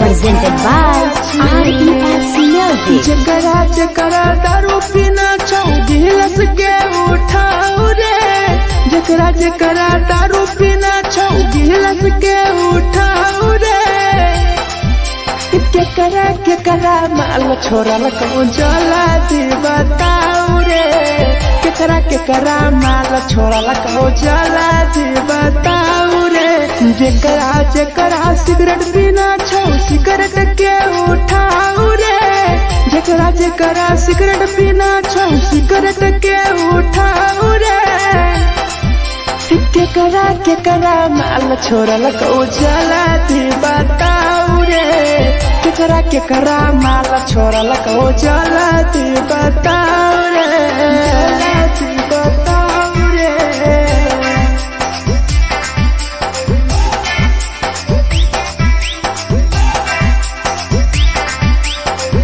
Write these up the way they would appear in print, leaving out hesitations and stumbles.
Presented by RES Music. जकरा जकरा दारू पीना गिलास के उठाओ रे, जकरा जकरा दारू पीना गिलास के उठाओ रे। केकरा माल छोड़ल को जला दी बताओ रे, केकरा माल छोड़ल को जला दी बताओ रे। जकरा जकरा सिगरेट पीना सिगरेट के उठाओ रे, जकरा जकरा सिगरेट पीना सिगरेट के उठाओ रे। केकरा माल छोड़ल को जला दी बताओ रे, केकरा माल छोड़ल को जला दी बताओ रे, जला दी बताओ रे।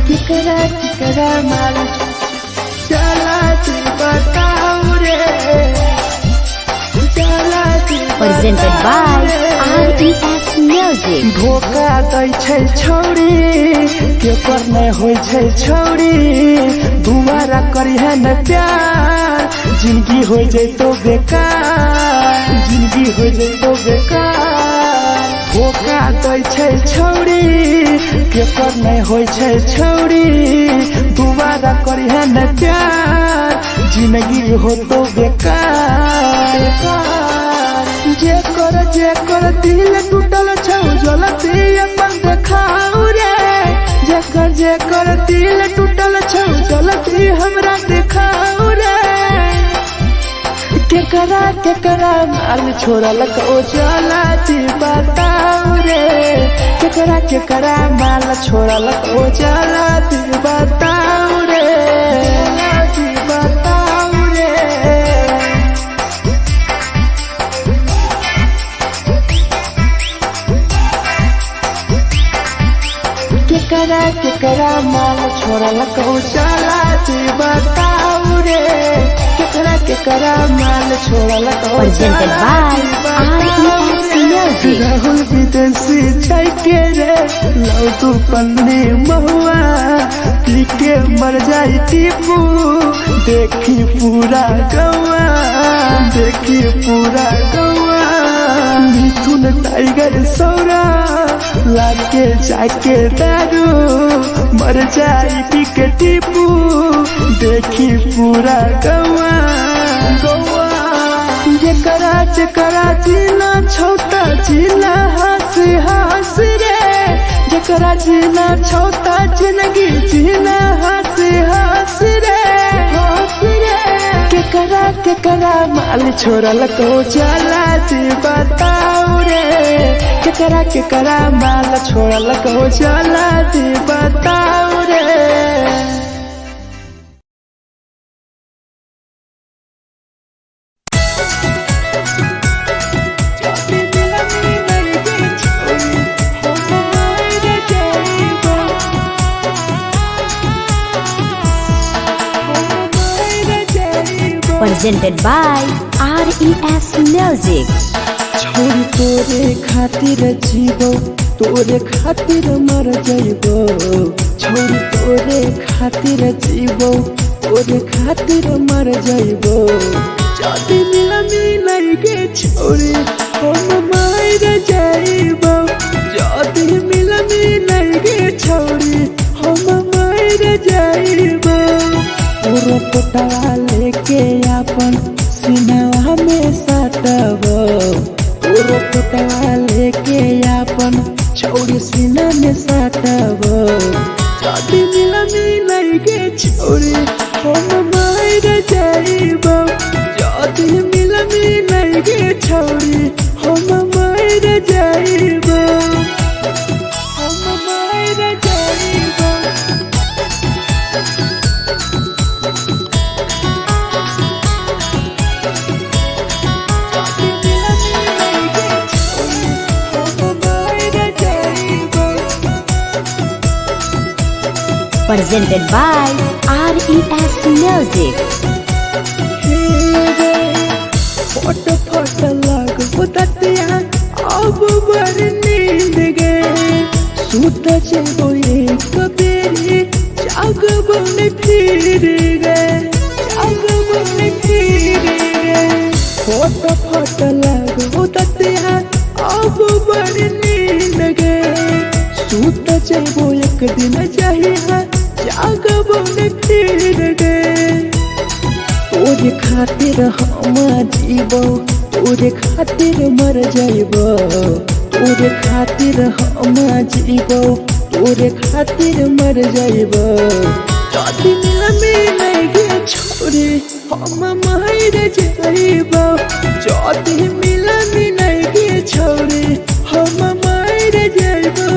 केकरा माल जला दी बताओ रे, जला दी। Presented by RES Music. धोखा दै छै छौरी, केकर नहीं होय छै छौरी। दुबारा करिहे न प्यार, जिंदगी हो जैतो बेकार, जिंदगी हो जैतो बेकार। धोखा दै छै छौरी, केकर नहीं होय छै छौरी। दुबारा करिहे न प्यार, जिंदगी हो तो बेकार। जेकर दिल टूटल छौ जलती अपन देखाओ रे, जेकर दिल टूटल छौ जलती हमरा देखाओ रे। केकरा माल छोड़ल को जला दी बताओ रे, केकरा माल छोड़ल को जला दी बताओ रे, जला दी बताओ रे। केकरा माल छोड़ल को जला दी बताओ रे, केकरा माल छोड़ल को Presented by RES Music. Rahul विदेशी छै के रे, लौ तू पन्नी महुआ पी के मर जाई टीपू। देखी पूरा गौआ, देखी पूरा गौआ। मिथुन टाइगर सौरा लाके जाके दारू मर जाई पी के टीपू। देखी पूरा गौआ गौआ। जकरा जीना छोटा जीना हंसी हंसी रे, जकरा जीना छोटा जिंदगी जीना हंसी हंसी रे, हंसी रे। केकरा माल छोड़ल को जला दी बताओ रे, केकरा माल छोड़ल को जला दी बताओ रे। Presented by RES Music. छोरी तोरे खातिर जीवो, तोरे खातिर मर जइबो। छोरी तोरे खातिर जीवो, तोरे खातिर मर जइबो। जदी मिलई गे छोरी हम मर जइबो, जदी मिलई गे छोरी हम मर जइबो। पूरा पोटवा लेके अपन सीनावा में सटबो, पूरा पोटवा लेके अपन छौरी सीना में सटबो। जदी मिलई गे छोरी हम मर जइबो, जदी मिलई गे छोरी हम मर जइबो, हम मर जइबो। Presented by RES Music. फोट फोट लागो ततिया अब बर नींद गए सूत जेबो एक बेरी जागबो ने फिर गए जागबो ने फिर गए फोट फोट लागो ततिया अब बर नींद गए सूत जेबो एक दिन चाहिए जागबो ने फिर गए तोरे खातिर हम जीबो तोरे खातिर मर जाइबो तोरे खातिर हम जीबो तोरे खातिर मर जाइबो जदी मिलगे छोरे हम मर जाइबो जदी मिलगे छोरे हम मर जाइबो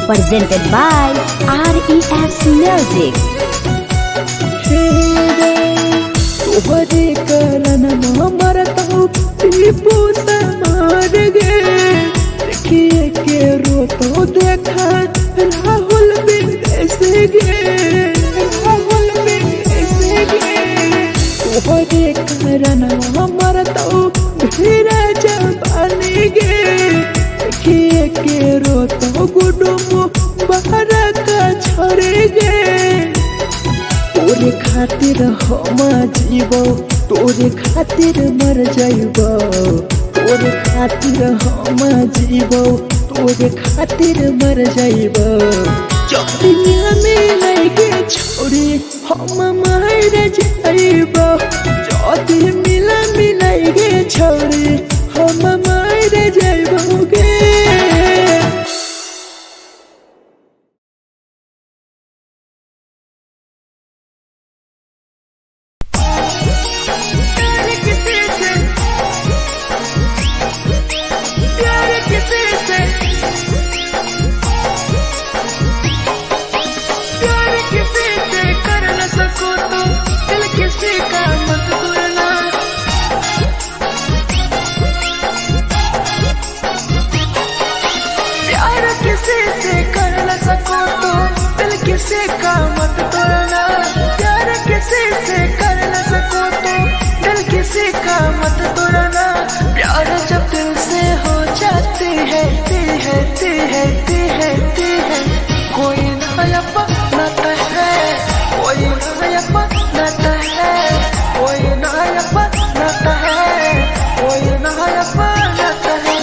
Presented by RES Music. तोहरे कारण मरत हूँ टीपू समार गे देखिए के रोतो देखा राहुल विदेश गे राहुल विदेश गे तोहरे कारण मरत हूँ भीरा जवानी गे देखिए के रोतो गुडुमो बाहर का छोड़े गे तोरे खातिर हम जीबो तोरे खातिर मर जाइबो तोरे खातिर हम जीबो तोरे खातिर मर जाइबो जदी मिलगे छोरे हम मर जाइबो जदी मिलगे छोरे हम मर जाइबो गे किसी का मत तोड़ना प्यार किसी से कर न सको तो दिल किसी का मत तोड़ना प्यार जब दिल से हो जाती है कोई नया बनाता है कोई नया बनाता है कोई नया बनाता है कोई नया बनाता है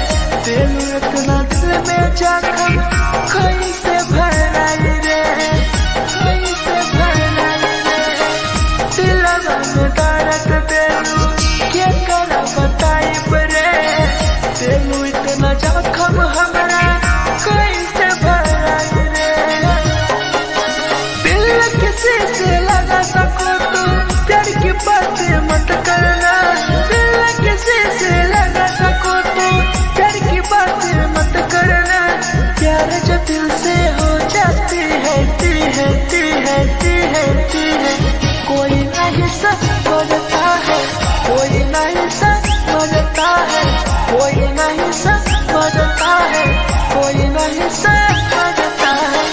इतना दिल में जख्म कैसे भराई रे कैसे भराई रे दिलवा में दर्द देलू क्या कर बताई रे देलू इतना जख्म हमरा कैसे भराई रे दिल किसी से लगा सको तो प्यार की बातें मत करना दिल किसी से लगा सको तो प्यार की बातें मत करना प्यार जब दिल से हो जाती है कोई नहीं समझता है कोई नहीं समझता है कोई नहीं समझता है कोई नहीं समझता है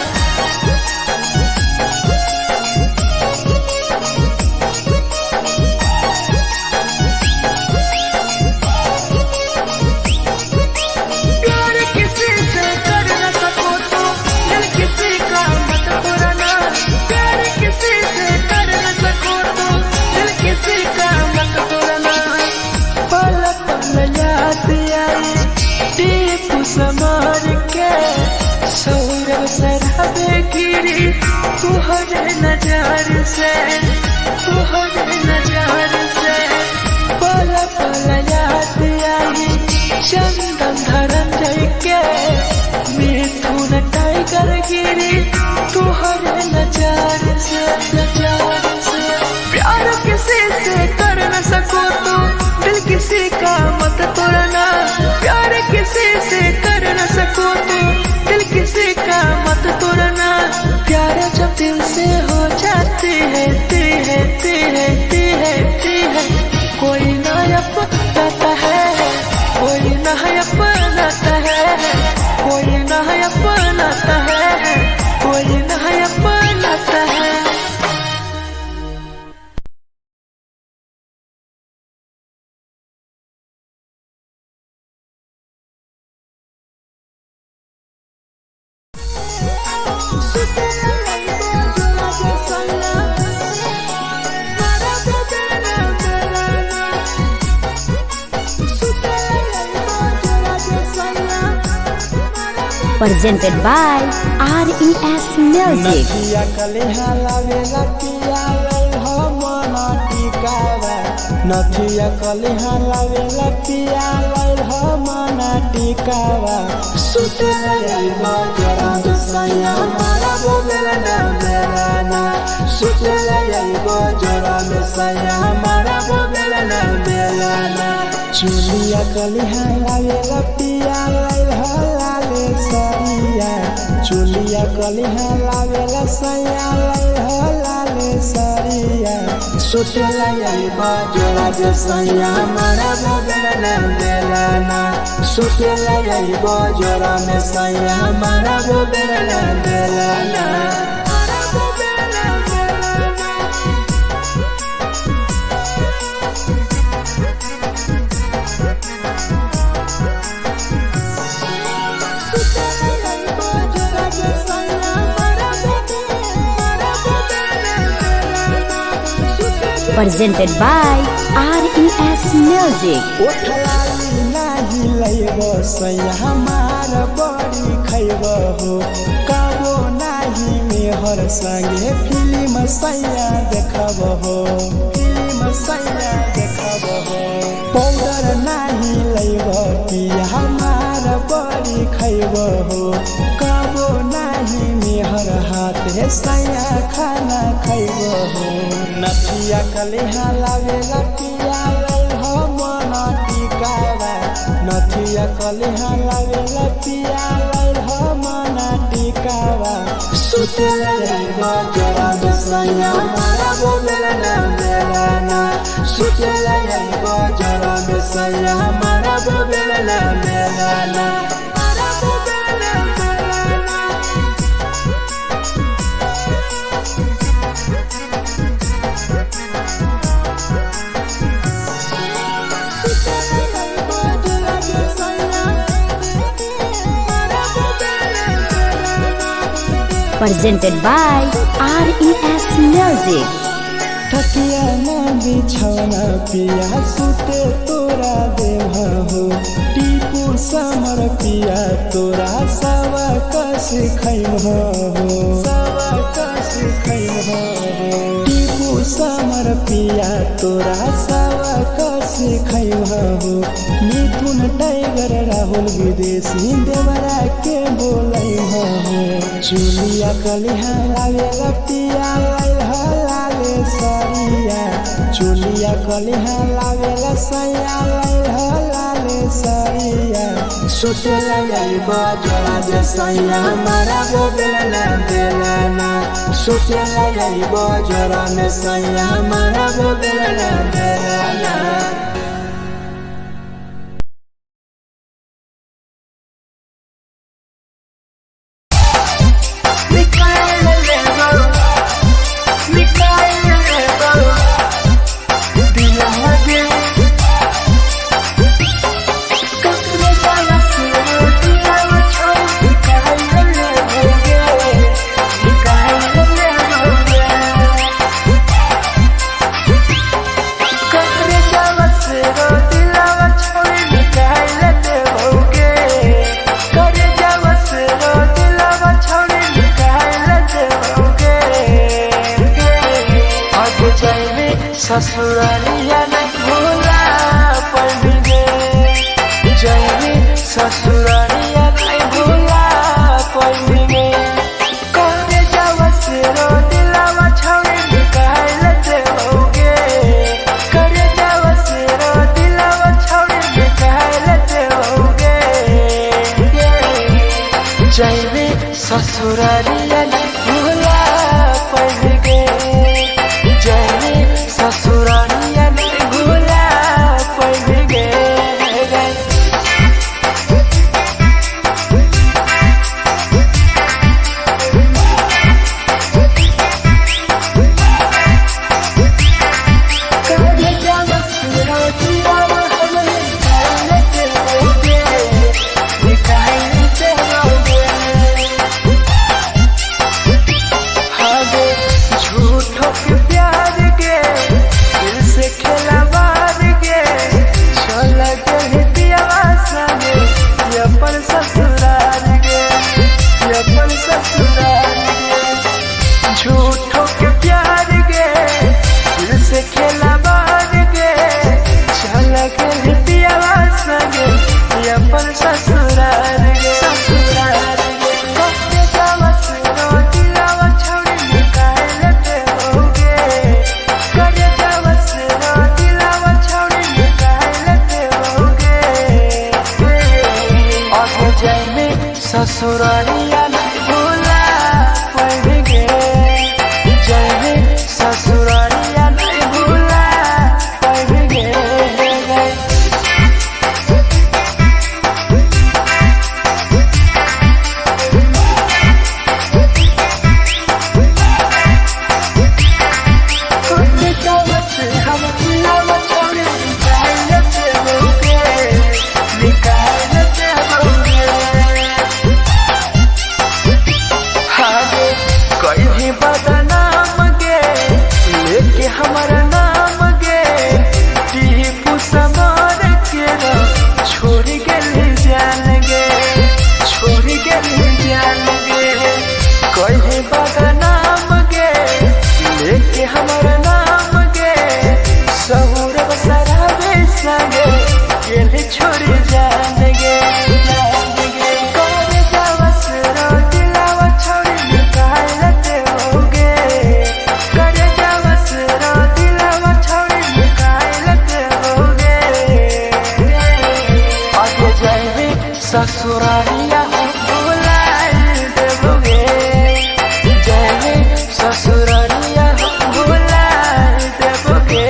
सबे गिरी तुहरे नजर से, तुहरे नजर से। पल पल याद आई चंदन धरंजय के, मिथुन टाइगर गिरी तुहरे नजर से, नजर से। प्यार किसी से कर न सको तो दिल किसी का मत तोड़ना, प्यार किसी से कर न सको तो दिल किसी का मत तोड़ना। प्यार जब दिल से हो जाती है कोई ना अपनाता है, कोई ना अपनाता है, कोई ना अपनाता है, कोई ना अपनाता है। Presented by RES Music. नथिया कलिहा लावेला पिया लई हो मना टिकावा, नथिया कलिहा लावेला पिया लई हो मना टिकावा। सुते लई बजरा सैया मारा बोलेला ना मेरा ना, सुते लई बजरा सैया मारा बोलेला ना मेरा ना। चुलिया कलिहा लावेला पिया लई हो लाले सरिया, चुलिया कलिहा लावेला सैया लई हो लाले सरिया। सुतेला यही बजरा सैया मारा बोलेला ना मेरा ना, सुतेला यही बजरा में सैया मारा बोलेला ना मेरा ना। Presented by RES Music. ओठलाली नाही लइबो सैया हमार बड़ी खइबो हो, कबो नाही मेहर संगे फिल्म सैया देखबो हो, फिल्म सैया देखबो हो। पाउडर नाही लइबो पिया हमार बड़ी खइबो हो, कबो नाही मेहर हाथे सैया खाना खइबो हो। नथिया कलिहा लावेला पिया लई हो मना टिकावा, नथिया कलिहा लावेला पिया लई हो मना टिकावा। सुते लई बजरा सैया मारा बोलेला ना मेरा ना, सुते लई बजरा सैया मारा बोलेला ना मेरा ना। Presented by RES Music. तकिया ना बिछौना पिया सुते तोरा देवा हो, टीपू समर पिया तोरा सवा कस खैमा हो, सवा कस खैमा हो। टीपू समर पिया तोरा सवा कस खैमा हो। मिथुन टाइगर राहुल विदेशी देवरा के बोलै हो। चुलिया कलिहा लावेला पिया लई हो लाले सरिया, चुलिया कलिहा लावेला सैया लई हो लाले सरिया। सुतेला यही बजरा सैया मारा बोलेला ना देला ना, सुतेला यही बजरा में सैया मारा बोलेला ना देला ना। आगे जाइबे ससुरारिया नहीं भूला पाइबे जाइबे ससुरारिया नहीं भूला पाइबे करे जावा से रो दिलावा छौड़ी निकाल देओगे करे जावा से रो दिलावा छौड़ी निकाल देओगे जाइबे ससुरारिया नहीं भूला पाइबे जाइबे ससुरारिया नहीं भूला पाइबे झूठों के प्यार गे दिल से खेला बार गे चल के पियावा संगे अपन ससुराल गे ससुराल गे कते जावा सुनो दिलावा छौड़ी निकाल देओगे करे जावा सुनो दिलावा छौड़ी निकाल देओगे आगे जाइबे ससुरालिया नहीं भूला पाइबे जाइबे ससुरालिया नहीं भूला पाइबे कुत्ते जावा से हम दिलावा छौड़ी निकाल देओगे निकाल देओगे आगे कहीं बदनाम गे लेके हमारा नाम गे टीपू समर के छोड़ गए जान गे छोड़ गए जान गे कहीं बदनाम गे लेके हमारा नाम गे सहूर बसरावे संगे गेले छोड़ जान गे करे जावा सुनो दिलावा छौड़ी निकाल देओगे करे जावा सुनो दिलावा छौड़ी निकाल देओगे आगे जाइबे ससुरालिया भूला देओगे जाइबे ससुरालिया भूला देओगे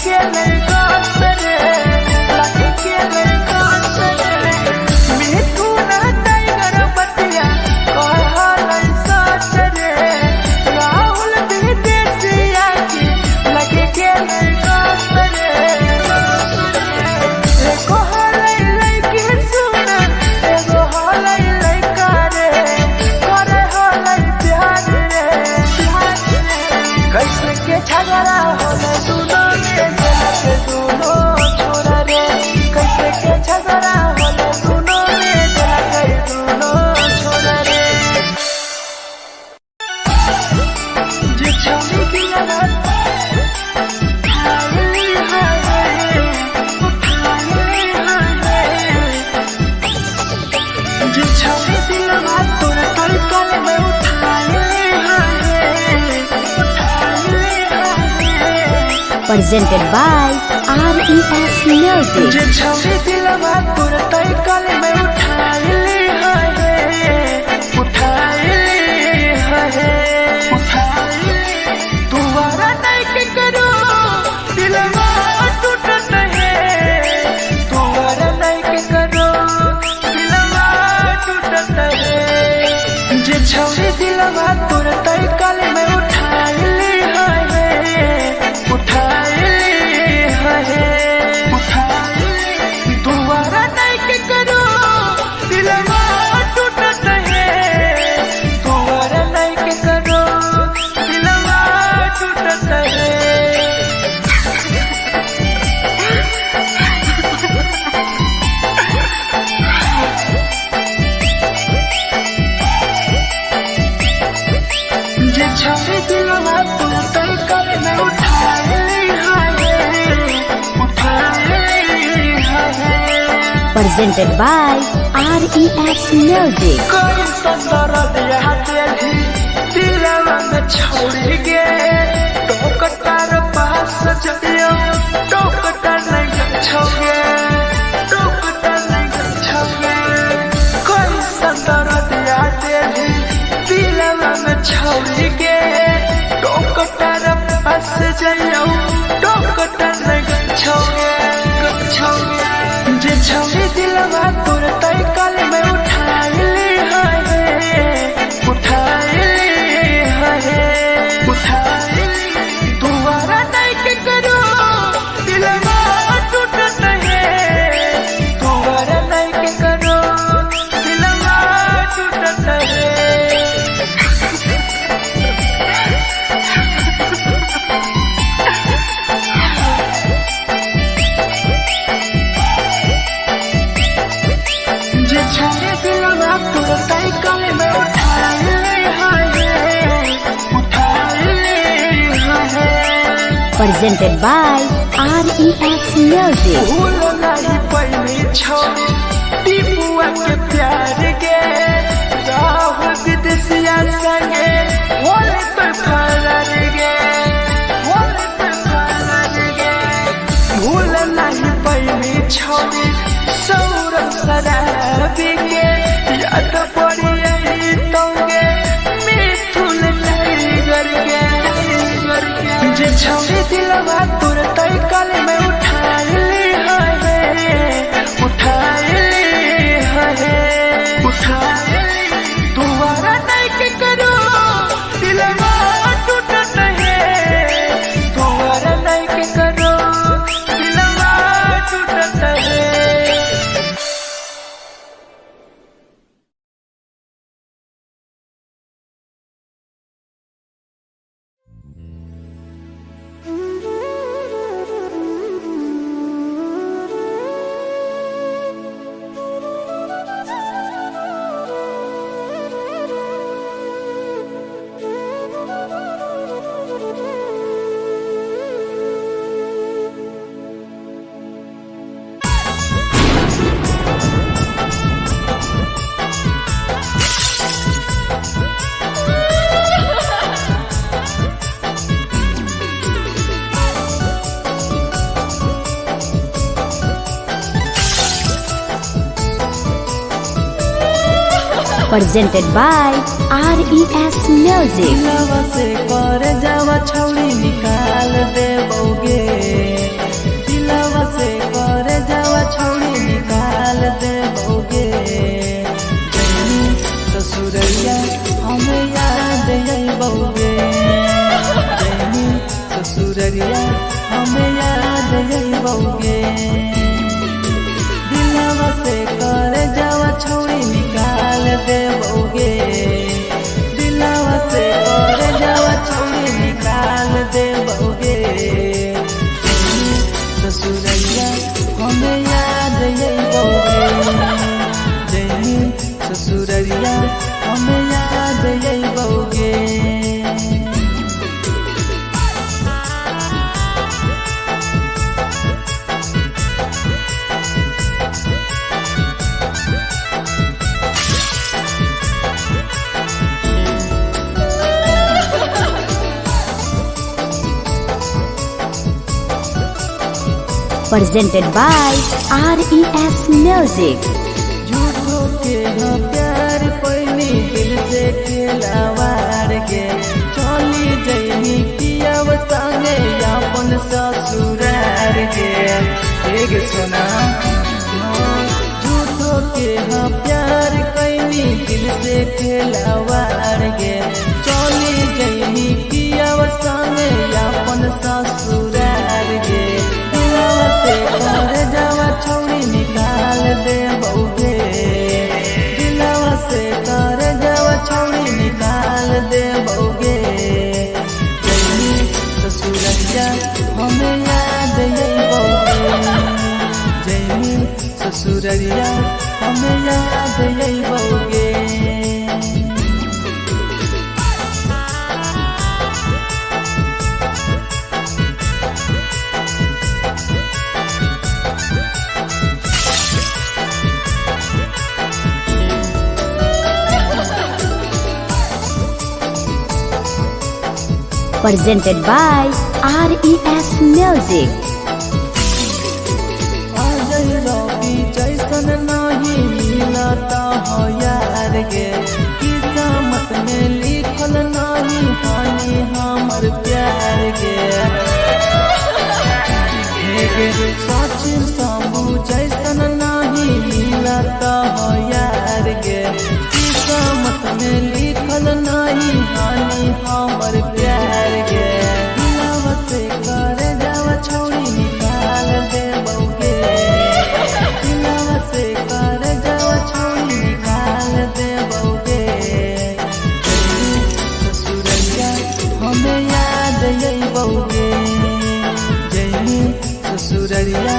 के लड़का सरे लगे के लड़का सरे मिठू ना टाइगर बतिया कहल सरे राहुल विदेशिया के लगे के लड़का सरे एगो हलै लड़की सुन एगो हलै लड़का रे करे हलै प्यार रे कैसे के झगड़ा होले दोनों में के दोनों छोरा रे कैसे के झगड़ा होले दोनों में के दोनों छोरा रे जे छौरी दिया presented by RES Music. जे छौरी दिलवा तोर तई कल में उठाइले तुम्हारा नहीं के करो दिलवा टूटत है तुम्हारा नहीं के करो दिलवा टूटत है जे छौरी दिलवा तोर तई कल में उठाइले दोबारा नहीं के करो दिलवा टूटत है दोबारा नहीं के करो दिलवा टूटत है जे छौरी दिलवा तू तई कल में Presented by RES Music. कोई संदर दिया तेरी दिलवा में छोड़ी गे टोकटार पास चलियो टोकटार नहीं छोगे टोकटार नहीं छोगे कोई संदर दिया तेरी दिलवा में छोड़ी गे टोकटार पास चलियो टोकटार नहीं छोगे जे छौरी दिलवा तोर तई कल में उठाइले दोबारा नहीं के करो दिलवा टूटत है दोबारा नहीं के करो दिलवा टूटत है छौरी दिलवा तोर तई कल में Presented by RES Music. भूल नहीं पहली छौरी टीपुआ के प्यार गे राहुल विदेशिया संगे होले तो फरार गे भूल नहीं पहली छौरी सौरभ शराबी के याद पड़ी यही तोगे मिठुन टाइगर के जे छौरी दिलवा तोर तई कल में उठाइले दोबारा नहीं के करो दिलवा टूटत है दोबारा नहीं के करो दिलवा टूटत है presented by RES Music. से कर जावा छौड़ी निकाल देबोगे बौगे दिलवा से कर जावा छौड़ी निकाल दे बौगे दिलवा से कर जावा छौड़ी निकाल दे बौगे ससुरैया हमें याद यही बौगे जैनी ससुरैया हमें याद यही बौगे presented by RES Music. झूठो के हाँ प्यार पैनी दिल से खिलावार के चली जैनी पियाव संगे अपन ससुरार के एक सुना झूठो के हाँ प्यार कैनी दिल से खिलावार के चली जैनी पियाव संगे अपन ससुरार के कर जावा छौड़ी निकाल दे बौगे दिलवा से कर जावा छौड़ी निकाल दे बौगे जैनी ससुरैया हमें याद यही बौगे जैनी ससुरैया हमें याद यही बौगे Presented by RES Music. Ajay रवि जैसन नहीं मिलता हो यार गे किस्मत में लिखल नहीं हानि हमर प्यार गे सचिन साबू जैसन नहीं मिलता हो यार गे किस्मत में लिखल नहीं हानि हमर प्यार गे दिलवा से कर जावा छौड़ी निकाल दे बौगे दिलवा से कर जावा छौड़ी निकाल दे बौगे ससुरैया हमें याद यही बौगे जैनी ससुरैया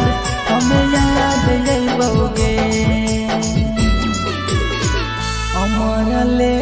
हमें याद यही बौगे अमर ले